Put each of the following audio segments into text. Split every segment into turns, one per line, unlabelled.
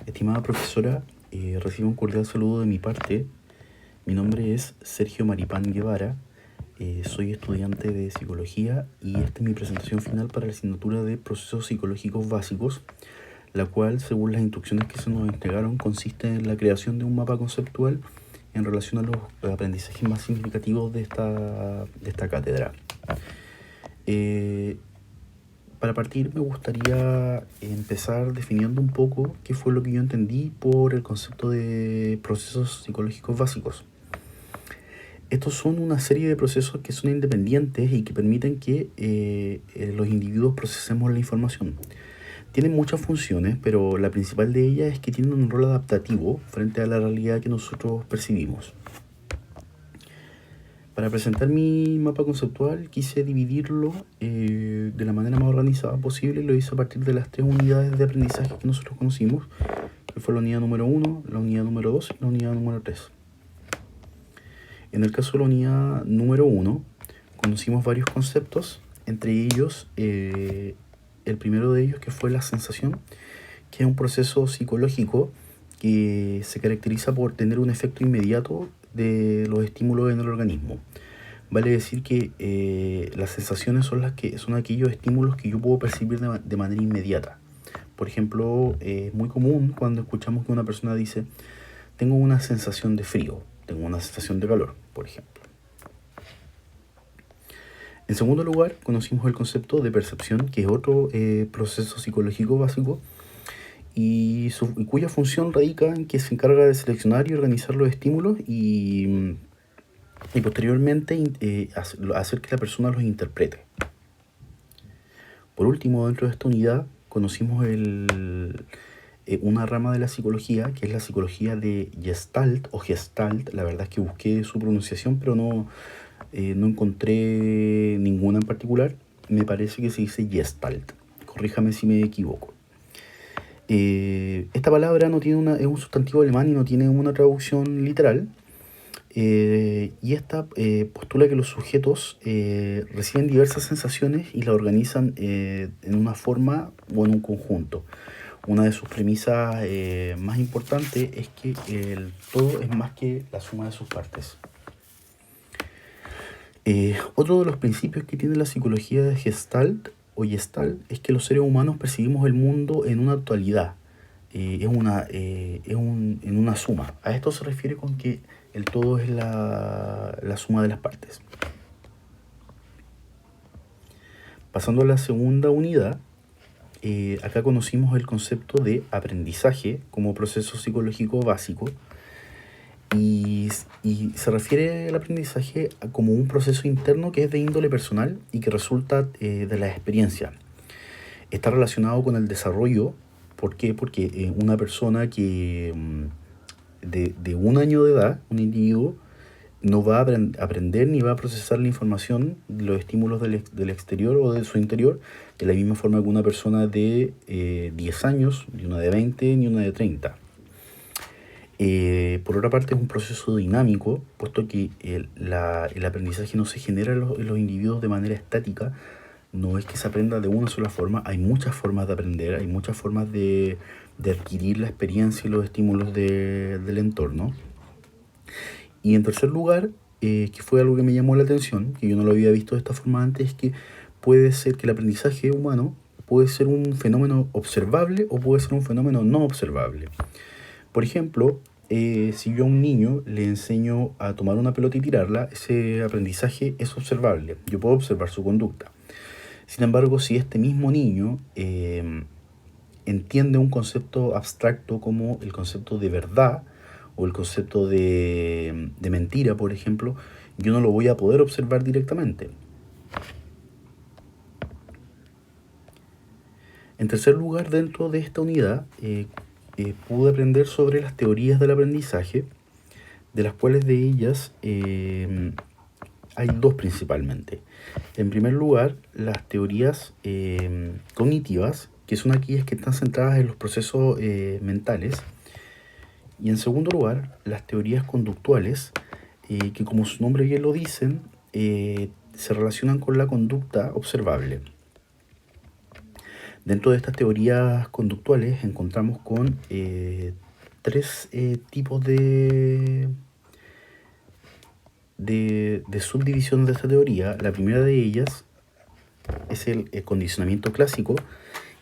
Estimada profesora, recibo un cordial saludo de mi parte. Mi nombre es Sergio Maripán Guevara, soy estudiante de psicología y esta es mi presentación final para la asignatura de procesos psicológicos básicos, la cual, según las instrucciones que se nos entregaron, consiste en la creación de un mapa conceptual en relación a los aprendizajes más significativos de esta cátedra. Para partir me gustaría empezar definiendo un poco qué fue lo que yo entendí por el concepto de procesos psicológicos básicos. Estos son una serie de procesos que son independientes y que permiten que los individuos procesemos la información. Tienen muchas funciones, pero la principal de ellas es que tienen un rol adaptativo frente a la realidad que nosotros percibimos. Para presentar mi mapa conceptual quise dividirlo de la manera más organizada posible y lo hice a partir de las 3 unidades de aprendizaje que nosotros conocimos, que fue la unidad número 1, la unidad número 2 y la unidad número 3. En el caso de la unidad número 1, conocimos varios conceptos, entre ellos el primero de ellos que fue la sensación, que es un proceso psicológico que se caracteriza por tener un efecto inmediato de los estímulos en el organismo. Vale decir que las sensaciones son aquellos estímulos que yo puedo percibir de manera inmediata. Por ejemplo, es muy común cuando escuchamos que una persona dice: tengo una sensación de frío, tengo una sensación de calor, por ejemplo. En segundo lugar, conocimos el concepto de percepción, que es otro proceso psicológico básico y cuya función radica en que se encarga de seleccionar y organizar los estímulos y posteriormente hacer que la persona los interprete. Por último, dentro de esta unidad conocimos una rama de la psicología, que es la psicología de Gestalt o Gestalt. La verdad es que busqué su pronunciación, pero no encontré ninguna en particular. Me parece que se dice Gestalt. Corríjame si me equivoco. Esta palabra es un sustantivo alemán y no tiene una traducción literal. Y esta postula que los sujetos reciben diversas sensaciones y las organizan en una forma o en un conjunto. Una de sus premisas más importantes es que el todo es más que la suma de sus partes. Otro de los principios que tiene la psicología de Gestalt o Gestalt es que los seres humanos percibimos el mundo en una actualidad, en una suma. A esto se refiere con que el todo es la suma de las partes. Pasando a la segunda unidad, acá conocimos el concepto de aprendizaje como proceso psicológico básico y se refiere al aprendizaje como un proceso interno que es de índole personal y que resulta de la experiencia. Está relacionado con el desarrollo. ¿Por qué? Porque una persona que de 1 año de edad, un individuo, no va a aprender ni va a procesar la información, los estímulos del exterior o de su interior, de la misma forma que una persona de 10 años, ni una de 20, ni una de 30. Por otra parte, es un proceso dinámico, puesto que el aprendizaje no se genera en los individuos de manera estática. No es que se aprenda de una sola forma, hay muchas formas de aprender, hay muchas formas de adquirir la experiencia y los estímulos del entorno. Y en tercer lugar, que fue algo que me llamó la atención, que yo no lo había visto de esta forma antes, es que puede ser que el aprendizaje humano puede ser un fenómeno observable o puede ser un fenómeno no observable. Por ejemplo, si yo a un niño le enseño a tomar una pelota y tirarla, ese aprendizaje es observable. Yo puedo observar su conducta. Sin embargo, si este mismo niño entiende un concepto abstracto como el concepto de verdad o el concepto de mentira, por ejemplo, yo no lo voy a poder observar directamente. En tercer lugar, dentro de esta unidad, pude aprender sobre las teorías del aprendizaje, de las cuales de ellas hay 2 principalmente. En primer lugar, las teorías cognitivas, que son aquellas que están centradas en los procesos mentales. Y en segundo lugar, las teorías conductuales, que como su nombre bien lo dicen, se relacionan con la conducta observable. Dentro de estas teorías conductuales encontramos con tres tipos de subdivisiones de esta teoría. La primera de ellas es el condicionamiento clásico,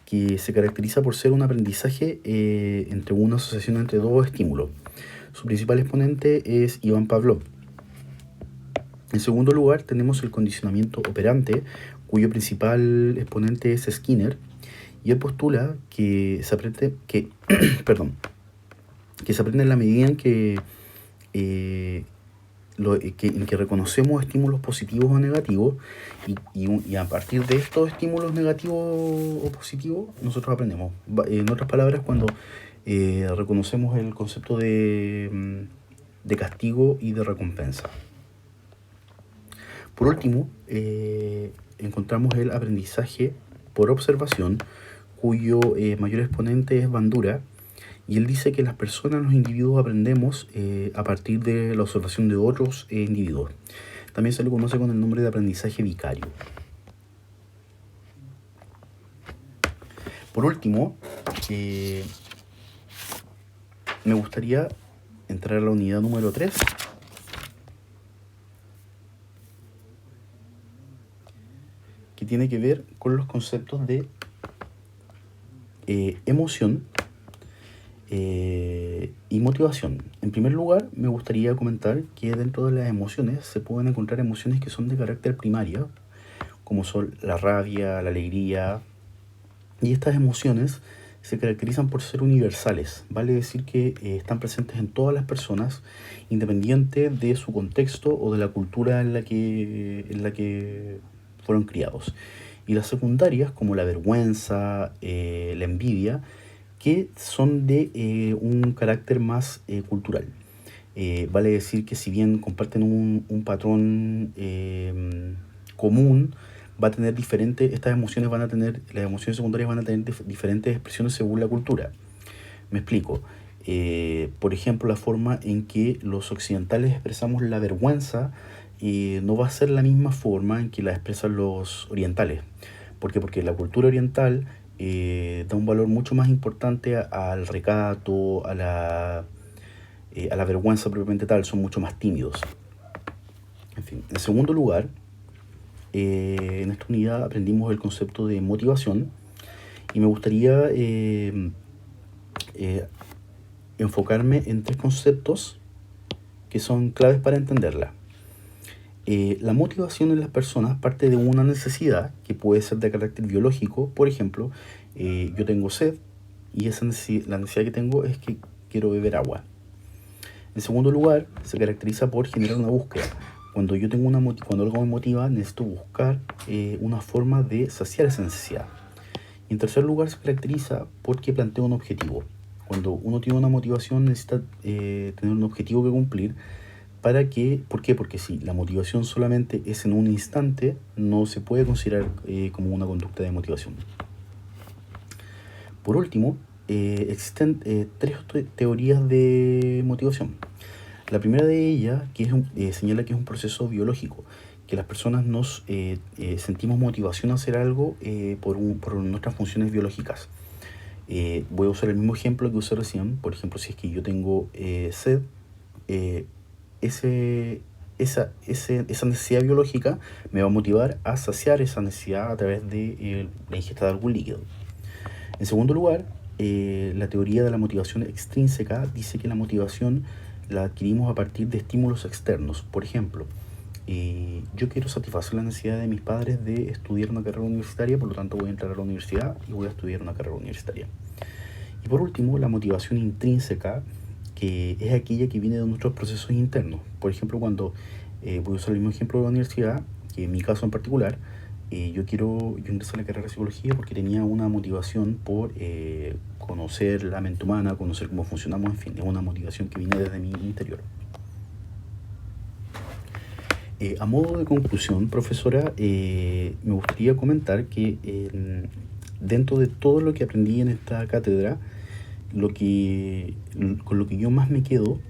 que se caracteriza por ser un aprendizaje entre una asociación entre dos estímulos. Su principal exponente es Iván Pavlov. En segundo lugar tenemos el condicionamiento operante, cuyo principal exponente es Skinner, y él postula que se aprende perdón, que se aprende en la medida en en que reconocemos estímulos positivos o negativos y a partir de estos estímulos negativos o positivos nosotros aprendemos. En otras palabras, cuando reconocemos el concepto de castigo y de recompensa. Por último, encontramos el aprendizaje por observación, cuyo mayor exponente es Bandura, y él dice que las personas, los individuos, aprendemos a partir de la observación de otros individuos. También se le conoce con el nombre de aprendizaje vicario. Por último, me gustaría entrar a la unidad número 3, que tiene que ver con los conceptos de emoción y motivación. En primer lugar, me gustaría comentar que dentro de las emociones se pueden encontrar emociones que son de carácter primario, como son la rabia, la alegría, y estas emociones se caracterizan por ser universales, vale decir que están presentes en todas las personas, independiente de su contexto o de la cultura en la que fueron criados. Y las secundarias, como la vergüenza, la envidia, que son de un carácter más cultural. Vale decir que si bien comparten un patrón común, va a tener las emociones secundarias van a tener diferentes expresiones según la cultura. Me explico. Por ejemplo, la forma en que los occidentales expresamos la vergüenza no va a ser la misma forma en que la expresan los orientales. ¿Por qué? Porque la cultura oriental da un valor mucho más importante al recato, a la vergüenza propiamente tal, son mucho más tímidos. En fin, en segundo lugar, en esta unidad aprendimos el concepto de motivación y me gustaría enfocarme en tres conceptos que son claves para entenderla. La motivación en las personas parte de una necesidad que puede ser de carácter biológico. Por ejemplo, yo tengo sed y la necesidad que tengo es que quiero beber agua. En segundo lugar, se caracteriza por generar una búsqueda. Cuando algo me motiva, necesito buscar una forma de saciar esa necesidad. Y en tercer lugar, se caracteriza porque plantea un objetivo. Cuando uno tiene una motivación, necesita tener un objetivo que cumplir. ¿Por qué? Porque si la motivación solamente es en un instante, no se puede considerar como una conducta de motivación. Por último, existen tres teorías de motivación. La primera de ellas señala que es un proceso biológico, que las personas nos sentimos motivación a hacer algo por nuestras funciones biológicas. Voy a usar el mismo ejemplo que usé recién. Por ejemplo, si es que yo tengo sed, esa necesidad biológica me va a motivar a saciar esa necesidad a través de la ingesta de algún líquido. En segundo lugar, la teoría de la motivación extrínseca dice que la motivación la adquirimos a partir de estímulos externos. Por ejemplo, yo quiero satisfacer la necesidad de mis padres de estudiar una carrera universitaria, por lo tanto voy a entrar a la universidad y voy a estudiar una carrera universitaria. Y por último, la motivación intrínseca, que es aquella que viene de nuestros procesos internos. Por ejemplo, cuando voy a usar el mismo ejemplo de la universidad, que en mi caso en particular, yo ingresé a la carrera de psicología porque tenía una motivación por conocer la mente humana, conocer cómo funcionamos, en fin, es una motivación que viene desde mi interior. A modo de conclusión, profesora, me gustaría comentar que dentro de todo lo que aprendí en esta cátedra, con lo que yo más me quedo,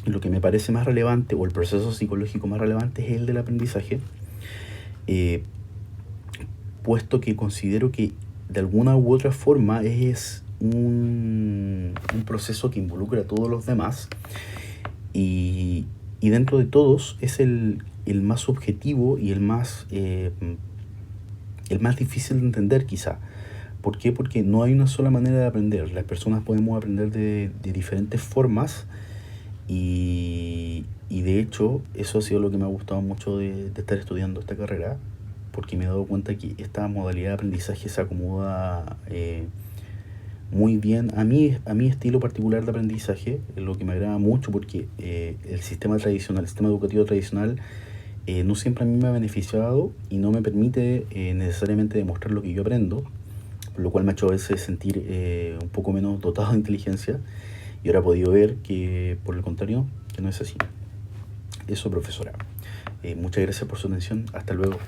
lo que me parece más relevante, o el proceso psicológico más relevante, es el del aprendizaje, puesto que considero que de alguna u otra forma es un proceso que involucra a todos los demás y dentro de todos es el más subjetivo y el más difícil de entender quizá. ¿Por qué? Porque no hay una sola manera de aprender. Las personas podemos aprender de diferentes formas y de hecho eso ha sido lo que me ha gustado mucho de estar estudiando esta carrera, porque me he dado cuenta que esta modalidad de aprendizaje se acomoda muy bien a mi estilo particular de aprendizaje, lo que me agrada mucho porque el sistema tradicional, el sistema educativo tradicional, no siempre a mí me ha beneficiado y no me permite necesariamente demostrar lo que yo aprendo, por lo cual me ha hecho a veces sentir un poco menos dotado de inteligencia y ahora he podido ver que, por el contrario, que no es así. Eso, profesora. Muchas gracias por su atención. Hasta luego.